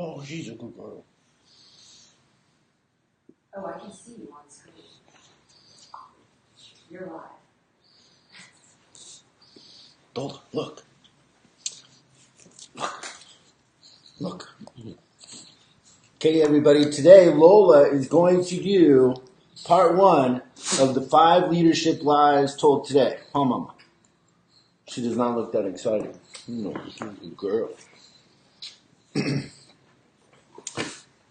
Oh, she's a good girl. Oh, I can see you on screen. You're live. Lola, look. Look. Okay, everybody. Today, Lola is going to do part 1 of the 5 leadership lies told today. Huh, Mama? She does not look that excited. No, she's a good girl.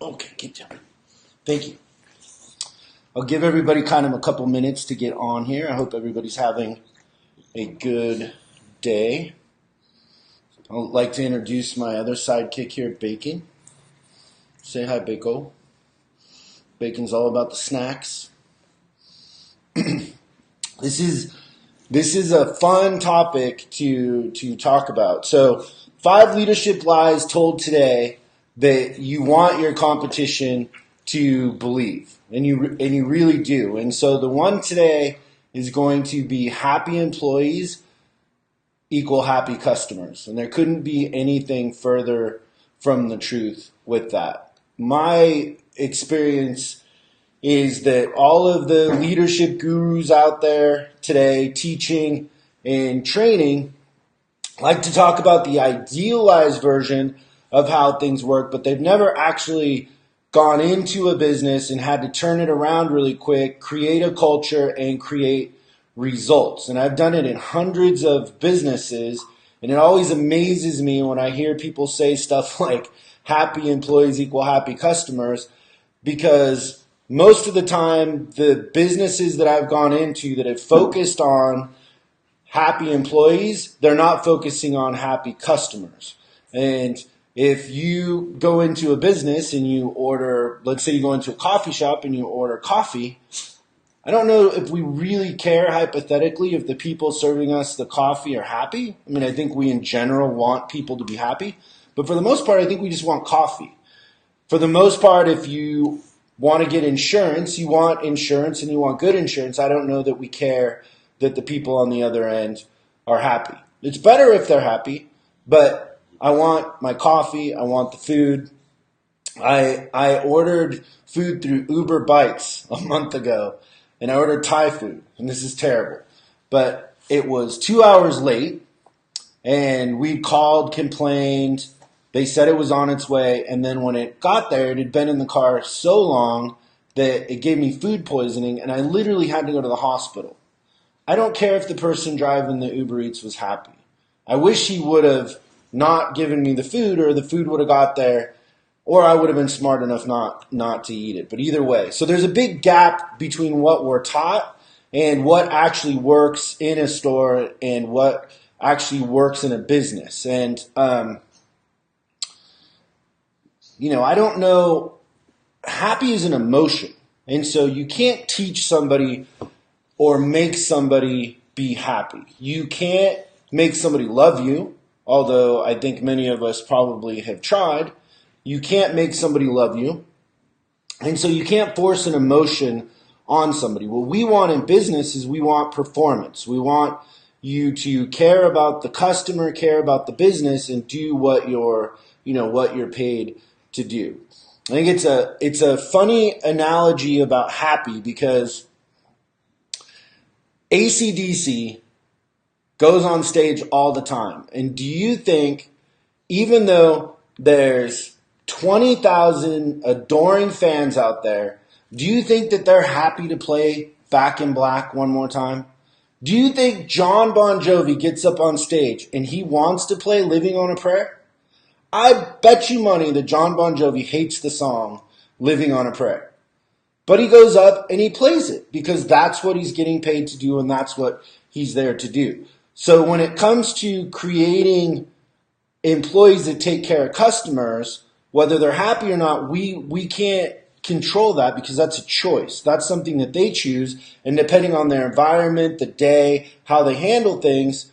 Okay, get down. Thank you. I'll give everybody kind of a couple minutes to get on here. I hope everybody's having a good day. I'd like to introduce my other sidekick here, Bacon. Say hi, Bacon. Bacon's all about the snacks. This is a fun topic to talk about. So, 5 leadership lies told today that you want your competition to believe, and you really do. And so the one today is going to be happy employees equal happy customers, and there couldn't be anything further from the truth with that. My experience is that all of the leadership gurus out there today teaching and training like to talk about the idealized version of how things work, but they've never actually gone into a business and had to turn it around really quick, create a culture, and create results. And I've done it in hundreds of businesses, and it always amazes me when I hear people say stuff like happy employees equal happy customers, because most of the time the businesses that I've gone into that have focused on happy employees, they're not focusing on happy customers. And if you go into a business and you order, let's say you go into a coffee shop and you order coffee, I don't know if we really care hypothetically if the people serving us the coffee are happy. I mean, I think we in general want people to be happy. But for the most part, I think we just want coffee. For the most part, if you want to get insurance, you want insurance and you want good insurance. I don't know that we care that the people on the other end are happy. It's better if they're happy, but I want my coffee, I want the food. I ordered food through Uber Bites a month ago, and I ordered Thai food, and this is terrible. But it was 2 hours late, and we called, complained. They said it was on its way, and then when it got there, it had been in the car so long that it gave me food poisoning, and I literally had to go to the hospital. I don't care if the person driving the Uber Eats was happy. I wish he would have not given me the food, or the food would have got there, or I would have been smart enough not to eat it. But either way, so there's a big gap between what we're taught and what actually works in a store and what actually works in a business. And, I don't know, happy is an emotion. And so you can't teach somebody or make somebody be happy. You can't make somebody love you, although I think many of us probably have tried. You can't make somebody love you. And so you can't force an emotion on somebody. What we want in business is we want performance. We want you to care about the customer, care about the business, and do what you're paid to do. I think it's a funny analogy about happy, because AC/DC goes on stage all the time. And do you think, even though there's 20,000 adoring fans out there, do you think that they're happy to play Back in Black one more time? Do you think John Bon Jovi gets up on stage and he wants to play Living on a Prayer? I bet you money that John Bon Jovi hates the song Living on a Prayer. But he goes up and he plays it because that's what he's getting paid to do, and that's what he's there to do. So when it comes to creating employees that take care of customers, whether they're happy or not, we can't control that, because that's a choice. That's something that they choose, and depending on their environment, the day, how they handle things,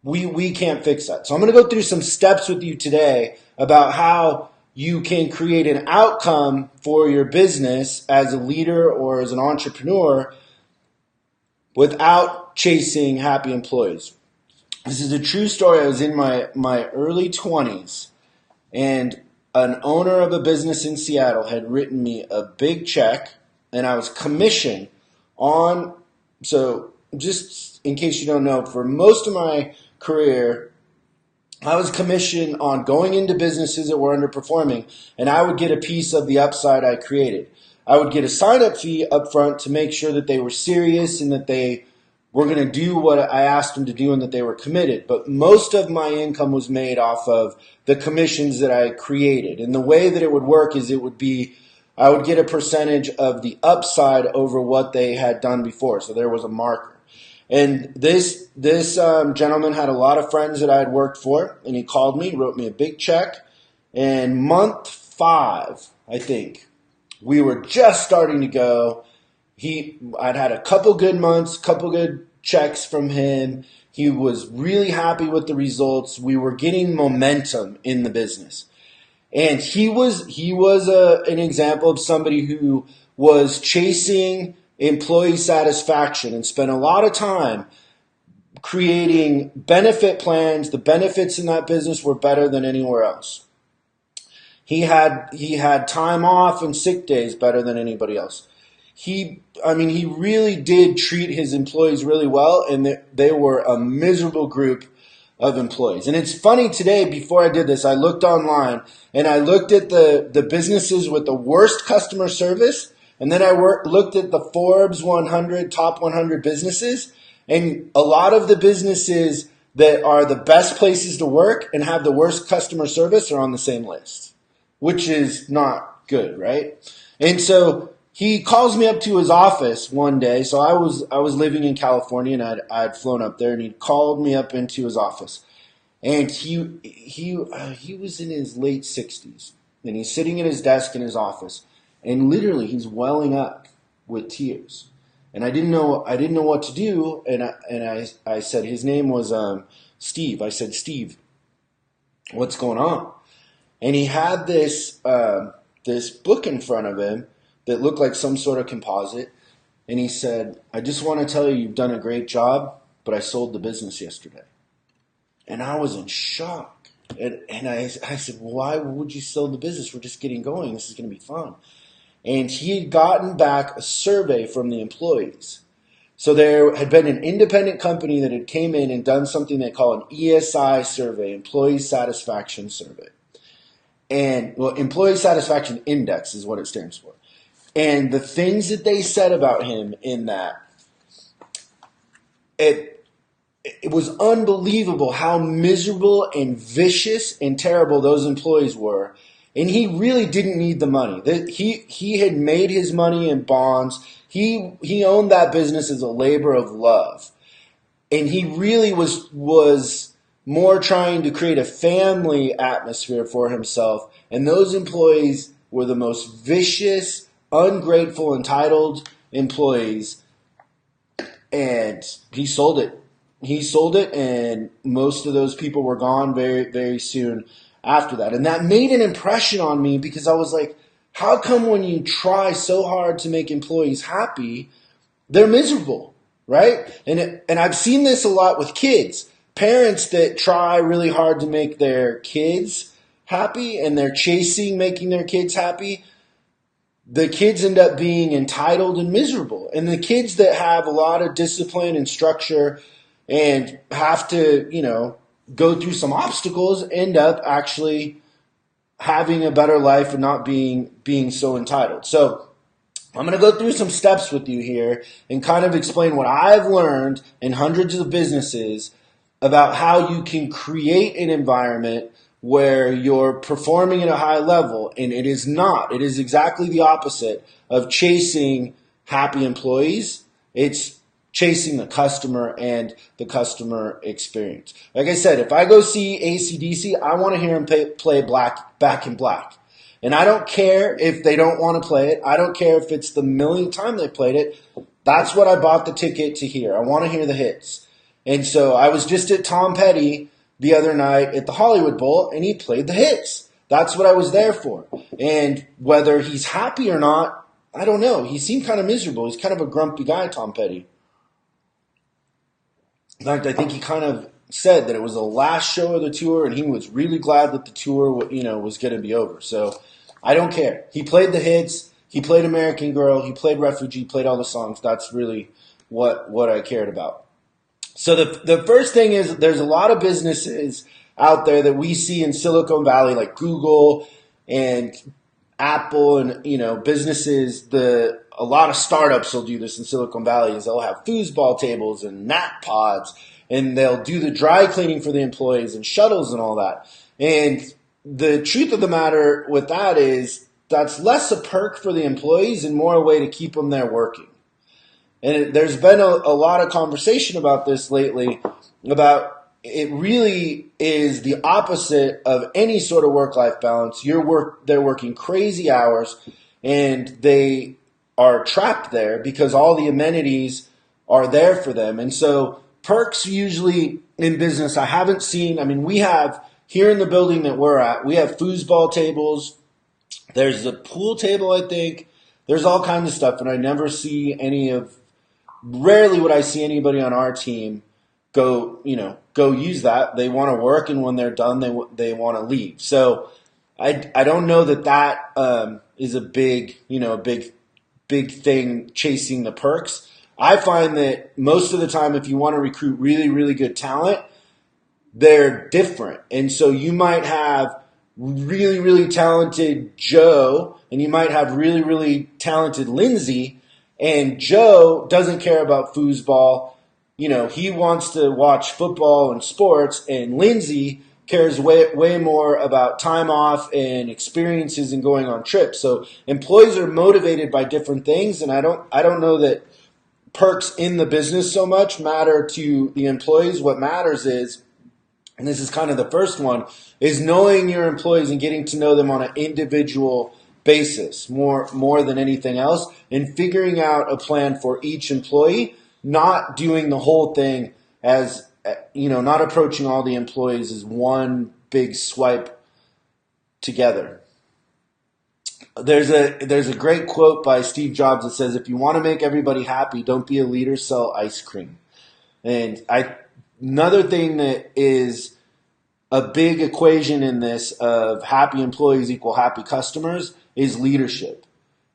we can't fix that. So I'm going to go through some steps with you today about how you can create an outcome for your business as a leader or as an entrepreneur without chasing happy employees. This is a true story. I was in my early 20s, and an owner of a business in Seattle had written me a big check, and I was commissioned on. So, just in case you don't know, for most of my career, I was commissioned on going into businesses that were underperforming, and I would get a piece of the upside I created. I would get a sign-up fee up front to make sure that they were serious and that they were going to do what I asked them to do and that they were committed. But most of my income was made off of the commissions that I created. And the way that it would work is I would get a percentage of the upside over what they had done before. So there was a marker. And this gentleman had a lot of friends that I had worked for, and he called me, wrote me a big check. And month 5, I think, we were just starting to go. I'd had a couple good months, couple good checks from him. He was really happy with the results. We were getting momentum in the business. And he was an example of somebody who was chasing employee satisfaction and spent a lot of time creating benefit plans. The benefits in that business were better than anywhere else. He had time off and sick days better than anybody else. He really did treat his employees really well, and they were a miserable group of employees. And it's funny today, before I did this, I looked online and I looked at the businesses with the worst customer service, and then I looked at the Forbes 100 top 100 businesses, and a lot of the businesses that are the best places to work and have the worst customer service are on the same list, which is not good, right? And so he calls me up to his office one day. So I was living in California, and I'd flown up there, and he called me up into his office. And he was in his late 60s, and he's sitting at his desk in his office, and literally he's welling up with tears. And I didn't know what to do, and I said, his name was Steve. I said, Steve, what's going on? And he had this book in front of him that looked like some sort of composite. And he said, I just want to tell you, you've done a great job, but I sold the business yesterday. And I was in shock. And I said, why would you sell the business? We're just getting going. This is going to be fun. And he had gotten back a survey from the employees. So there had been an independent company that had came in and done something they call an ESI survey, Employee Satisfaction Survey. And, Employee Satisfaction Index is what it stands for. And the things that they said about him in that, it was unbelievable how miserable and vicious and terrible those employees were. And he really didn't need the money. He had made his money in bonds. He owned that business as a labor of love. And he really was more trying to create a family atmosphere for himself. And those employees were the most vicious, ungrateful, entitled employees. And he sold it. He sold it, and most of those people were gone very, very soon after that. And that made an impression on me, because I was like, how come when you try so hard to make employees happy, they're miserable, right? And I've seen this a lot with kids. Parents that try really hard to make their kids happy, and they're chasing making their kids happy, the kids end up being entitled and miserable. And the kids that have a lot of discipline and structure and have to, go through some obstacles end up actually having a better life and not being so entitled. So I'm going to go through some steps with you here and kind of explain what I've learned in hundreds of businesses about how you can create an environment where you're performing at a high level. And it is exactly the opposite of chasing happy employees. It's chasing the customer and the customer experience. Like I said, if I go see AC/DC, I want to hear them play Back in Black. And I don't care if they don't want to play it. I don't care if it's the millionth time they played it. That's what I bought the ticket to hear. I want to hear the hits. And so I was just at Tom Petty the other night at the Hollywood Bowl, and he played the hits. That's what I was there for. And whether he's happy or not, I don't know. He seemed kind of miserable. He's kind of a grumpy guy, Tom Petty. In fact, I think he kind of said that it was the last show of the tour, and he was really glad that the tour, was going to be over. So I don't care. He played the hits. He played American Girl. He played Refugee. Played all the songs. That's really what I cared about. So the first thing is there's a lot of businesses out there that we see in Silicon Valley, like Google and Apple, and businesses. A lot of startups will do this in Silicon Valley. Is they'll have foosball tables and nap pods, and they'll do the dry cleaning for the employees and shuttles and all that. And the truth of the matter with that is that's less a perk for the employees and more a way to keep them there working. And there's been a lot of conversation about this lately, about it really is the opposite of any sort of work-life balance. They're working crazy hours, and they are trapped there because all the amenities are there for them. And so perks usually in business, I haven't seen. I mean, we have here in the building that we're at, we have foosball tables. There's a pool table, I think. There's all kinds of stuff, and I never see rarely would I see anybody on our team go use that. They want to work, and when they're done, they want to leave. So I don't know that is a big thing chasing the perks. I find that most of the time, if you want to recruit really, really good talent, they're different. And so you might have really, really talented Joe, and you might have really, really talented Lindsay, and Joe doesn't care about foosball. He wants to watch football and sports, and Lindsay cares way more about time off and experiences and going on trips. So employees are motivated by different things, and I don't know that perks in the business so much matter to the employees. What matters is, and this is kind of the first one, is knowing your employees and getting to know them on an individual basis more than anything else, and figuring out a plan for each employee, not doing the whole thing as, not approaching all the employees as one big swipe together. There's a great quote by Steve Jobs that says, if you want to make everybody happy, don't be a leader, sell ice cream. And another thing that is a big equation in this of happy employees equal happy customers is leadership.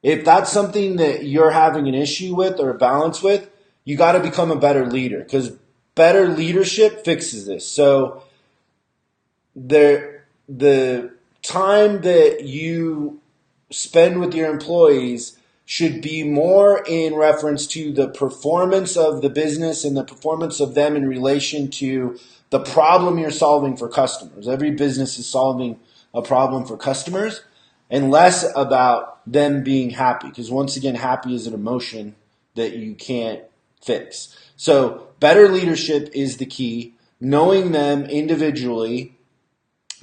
If that's something that you're having an issue with or a balance with, you got to become a better leader, because better leadership fixes this. So the time that you spend with your employees should be more in reference to the performance of the business and the performance of them in relation to the problem you're solving for customers. Every business is solving a problem for customers, and less about them being happy, because once again, happy is an emotion that you can't fix. So better leadership is the key. Knowing them individually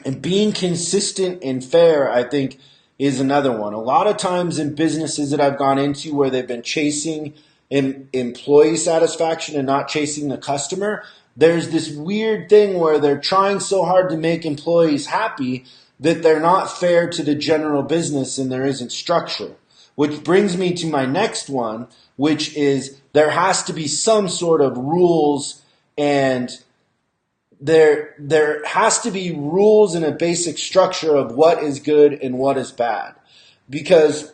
and being consistent and fair, I think, is another one. A lot of times in businesses that I've gone into where they've been chasing employee satisfaction and not chasing the customer, there's this weird thing where they're trying so hard to make employees happy that they're not fair to the general business and there isn't structure. Which brings me to my next one, which is there has to be some sort of rules, and there has to be rules and a basic structure of what is good and what is bad. Because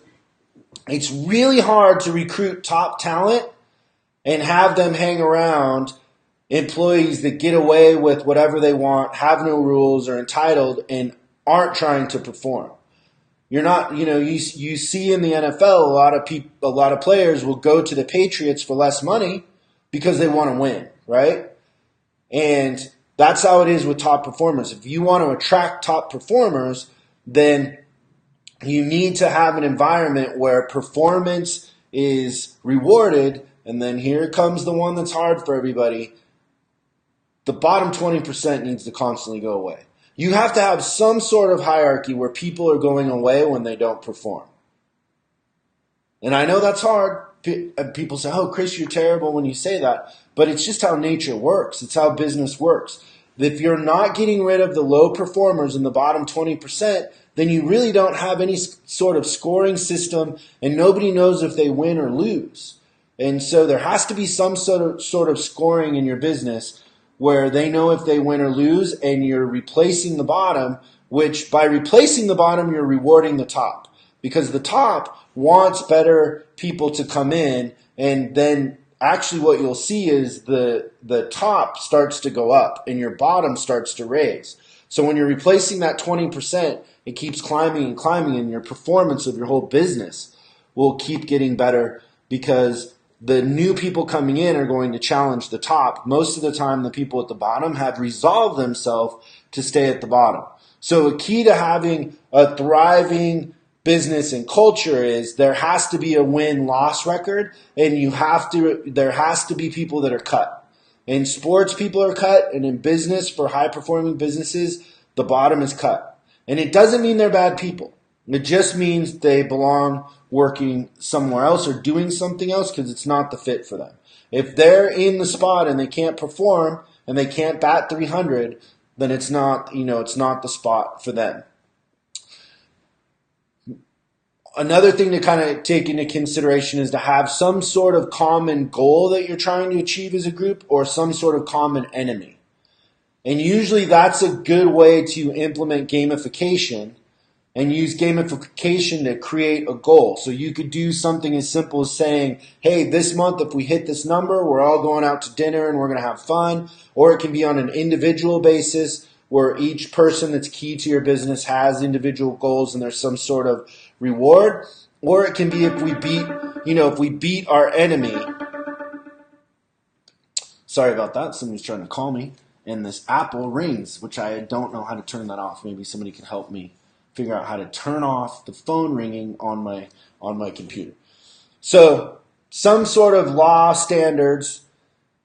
it's really hard to recruit top talent and have them hang around employees that get away with whatever they want, have no rules, are entitled, and aren't trying to perform. You're not, you see in the NFL a lot of players will go to the Patriots for less money because they want to win, right? And that's how it is with top performers. If you want to attract top performers, then you need to have an environment where performance is rewarded. And then here comes the one that's hard for everybody. The bottom 20% needs to constantly go away. You have to have some sort of hierarchy where people are going away when they don't perform. And I know that's hard. People say, oh, Chris, you're terrible when you say that. But it's just how nature works. It's how business works. If you're not getting rid of the low performers in the bottom 20%, then you really don't have any sort of scoring system, and nobody knows if they win or lose. And so there has to be some sort of scoring in your business, where they know if they win or lose, and you're replacing the bottom, which by replacing the bottom, you're rewarding the top. Because the top wants better people to come in, and then actually what you'll see is the top starts to go up and your bottom starts to raise. So when you're replacing that 20%, it keeps climbing and climbing, and your performance of your whole business will keep getting better because the new people coming in are going to challenge the top. Most of the time, the people at the bottom have resolved themselves to stay at the bottom. So a key to having a thriving business and culture is there has to be a win-loss record, and there has to be people that are cut. In sports, people are cut, and in business, for high-performing businesses, the bottom is cut. And it doesn't mean they're bad people. It just means they belong working somewhere else or doing something else because it's not the fit for them. If they're in the spot and they can't perform and they can't bat 300, then it's not the spot for them. Another thing to kind of take into consideration is to have some sort of common goal that you're trying to achieve as a group or some sort of common enemy. And usually that's a good way to implement gamification and use gamification to create a goal. So you could do something as simple as saying, hey, this month if we hit this number, we're all going out to dinner and we're going to have fun. Or it can be on an individual basis where each person that's key to your business has individual goals and there's some sort of reward. Or it can be if we beat our enemy. Sorry about that. Somebody's trying to call me. And this Apple rings, which I don't know how to turn that off. Maybe somebody can help me figure out how to turn off the phone ringing on my computer. So some sort of law standards.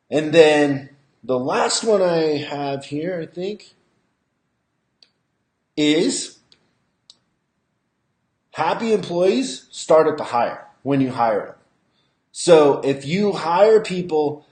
And then the last one I have here, I think, is happy employees start at the hire when you hire them. So if you hire people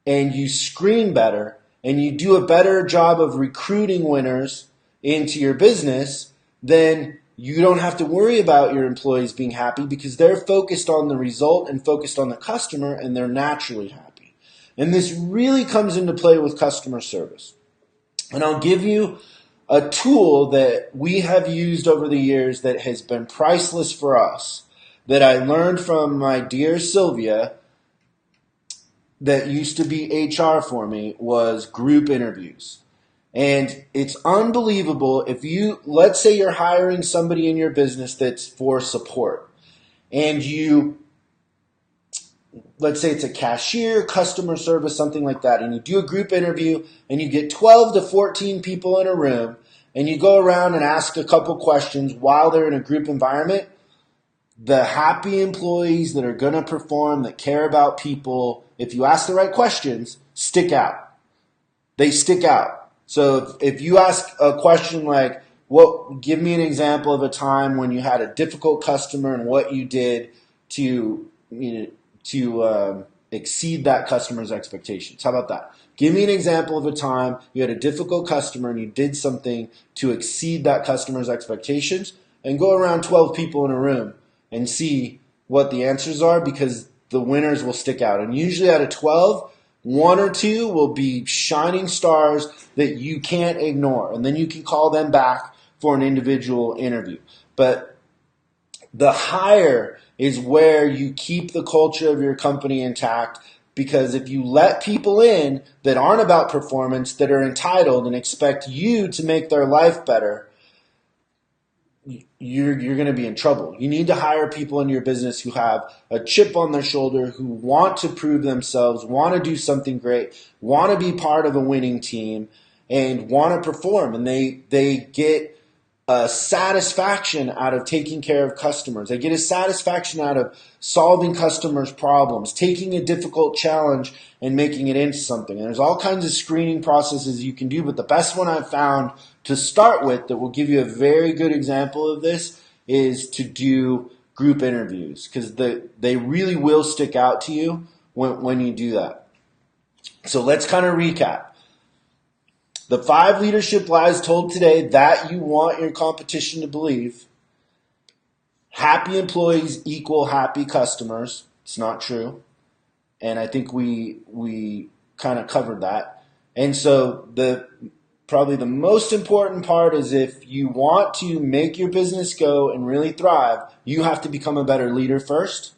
and you screen better and you do a better job of recruiting winners into your business, then you don't have to worry about your employees being happy because they're focused on the result and focused on the customer, and they're naturally happy. And this really comes into play with customer service. And I'll give you a tool that we have used over the years that has been priceless for us, that I learned from my dear Sylvia that used to be HR for me, was group interviews. And it's unbelievable let's say you're hiring somebody in your business that's for support. And let's say it's a cashier, customer service, something like that. And you do a group interview and you get 12 to 14 people in a room and you go around and ask a couple questions while they're in a group environment. The happy employees that are going to perform, that care about people, if you ask the right questions, stick out. They stick out. So if you ask a question like, give me an example of a time when you had a difficult customer and what you did to exceed that customer's expectations. How about that? Give me an example of a time you had a difficult customer and you did something to exceed that customer's expectations, and go around 12 people in a room and see what the answers are, because the winners will stick out. And usually out of 12, one or two will be shining stars that you can't ignore. And then you can call them back for an individual interview. But the hire is where you keep the culture of your company intact, because if you let people in that aren't about performance, that are entitled and expect you to make their life better, you're going to be in trouble. You need to hire people in your business who have a chip on their shoulder, who want to prove themselves, want to do something great, want to be part of a winning team, and want to perform. And they get a satisfaction out of taking care of customers. They get a satisfaction out of solving customers' problems, taking a difficult challenge and making it into something. And there's all kinds of screening processes you can do, but the best one I've found to start with that will give you a very good example of this is to do group interviews, because they really will stick out to you when you do that. So let's kind of recap. The 5 leadership lies told today that you want your competition to believe. Happy employees equal happy customers. It's not true. And I think we kind of covered that. And so probably the most important part is if you want to make your business go and really thrive, you have to become a better leader first.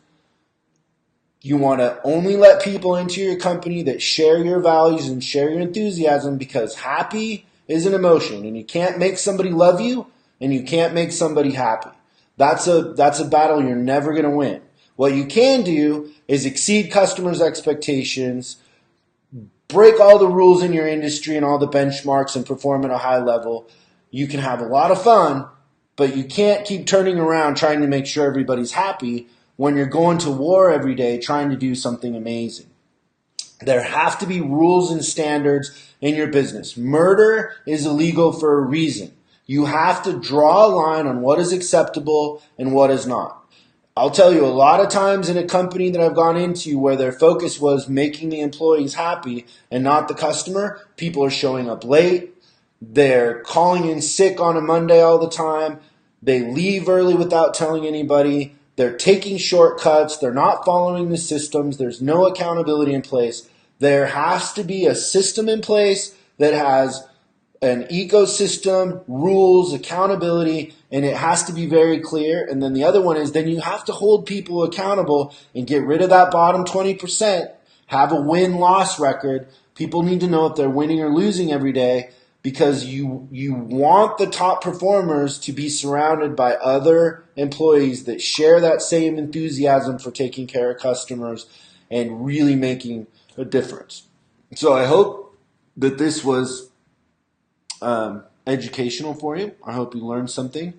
You want to only let people into your company that share your values and share your enthusiasm, because happy is an emotion, and you can't make somebody love you and you can't make somebody happy. That's a battle you're never going to win. What you can do is exceed customers' expectations, break all the rules in your industry and all the benchmarks, and perform at a high level. You can have a lot of fun, but you can't keep turning around trying to make sure everybody's happy when you're going to war every day trying to do something amazing. There have to be rules and standards in your business. Murder is illegal for a reason. You have to draw a line on what is acceptable and what is not. I'll tell you, a lot of times in a company that I've gone into where their focus was making the employees happy and not the customer, people are showing up late. They're calling in sick on a Monday all the time. They leave early without telling anybody. They're taking shortcuts. They're not following the systems. There's no accountability in place. There has to be a system in place that has an ecosystem, rules, accountability, and it has to be very clear. And then the other one is then you have to hold people accountable and get rid of that bottom 20%. Have a win-loss record. People need to know if they're winning or losing every day, because you want the top performers to be surrounded by other employees that share that same enthusiasm for taking care of customers and really making a difference. So I hope that this was educational for you. I hope you learned something.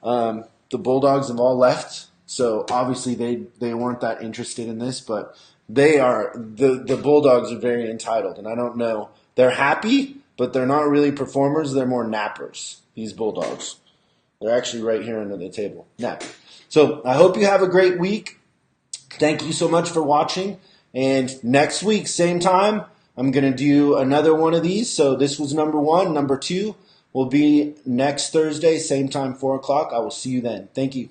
The Bulldogs have all left, so obviously they weren't that interested in this, but the Bulldogs are very entitled, and I don't know. They're happy, but they're not really performers. They're more nappers, these Bulldogs. They're actually right here under the table. Napping. So I hope you have a great week. Thank you so much for watching. And next week, same time, I'm going to do another one of these. So this was number 1. Number 2 will be next Thursday, same time, 4 o'clock. I will see you then. Thank you.